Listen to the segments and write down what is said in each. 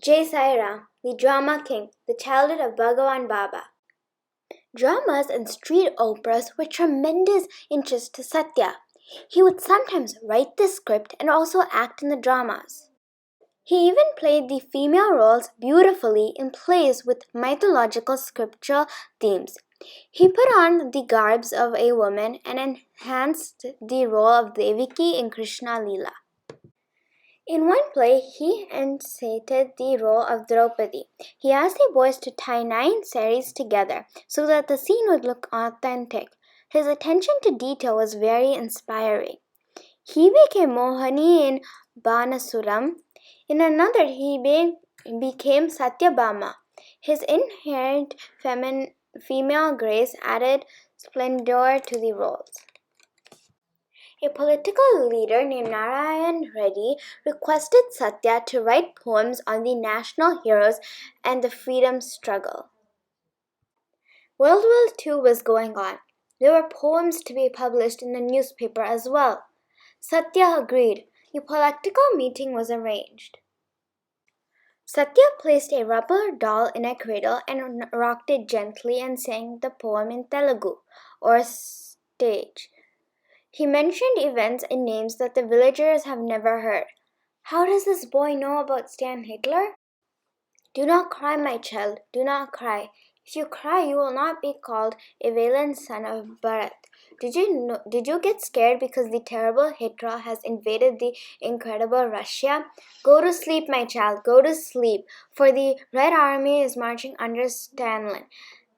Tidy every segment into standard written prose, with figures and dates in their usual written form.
Jai Sai Ram, the drama king, the childhood of Bhagawa and Baba. Dramas and street operas were tremendous interest to Satya. He would sometimes write the script and also act in the dramas. He even played the female roles beautifully in plays with mythological scriptural themes. He put on the garbs of a woman and enhanced the role of Devaki in Krishna Leela. In one play, he enchanted the role of Draupadi. He asked the boys to tie 9 saris together so that the scene would look authentic. His attention to detail was very inspiring. He became Mohani in Banasuram. In another, he became Satyabhama. His inherent female grace added splendor to the roles. A political leader named Narayan Reddy requested Satya to write poems on the national heroes and the freedom struggle. World War II was going on. There were poems to be published in the newspaper as well. Satya agreed. A political meeting was arranged. Satya placed a rubber doll in a cradle and rocked it gently and sang the poem in Telugu, or stage. He mentioned events and names that the villagers have never heard. How does this boy know about Stan Hitler? Do not cry, my child, do not cry. If you cry, you will not be called a valiant son of Bharat. Did you get scared because the terrible Hitler has invaded the incredible Russia? Go to sleep, my child, go to sleep, for the Red Army is marching under Stalin.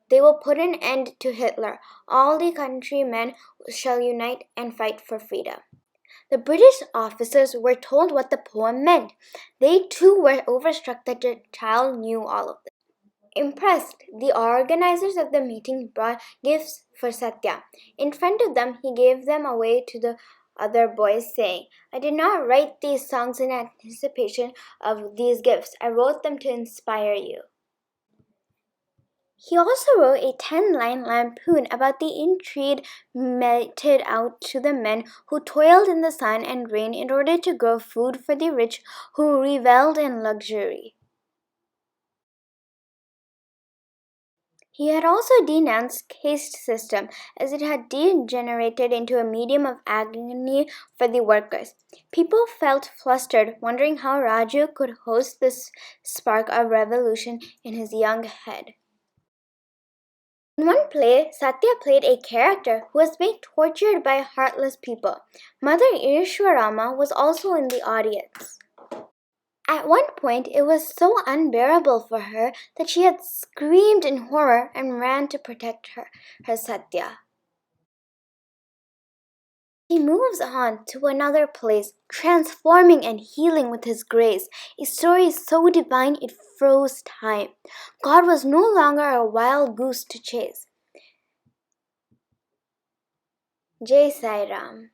They will put an end to Hitler. All the countrymen shall unite and fight for freedom. The British officers were told what the poem meant. They too were overstruck that the child knew all of this. Impressed, the organizers of the meeting brought gifts for Satya. In front of them, he gave them away to the other boys, saying, I did not write these songs in anticipation of these gifts. I wrote them to inspire you. He also wrote a 10-line lampoon about the intrigue meted out to the men who toiled in the sun and rain in order to grow food for the rich who revelled in luxury. He had also denounced caste system as it had degenerated into a medium of agony for the workers. People felt flustered, wondering how Raju could host this spark of revolution in his young head. In one play, Satya played a character who was being tortured by heartless people. Mother Ishwarama was also in the audience. At one point, it was so unbearable for her that she had screamed in horror and ran to protect her Satya. He moves on to another place, transforming and healing with his grace. A story so divine it froze time. God was no longer a wild goose to chase. Jai Sai Ram.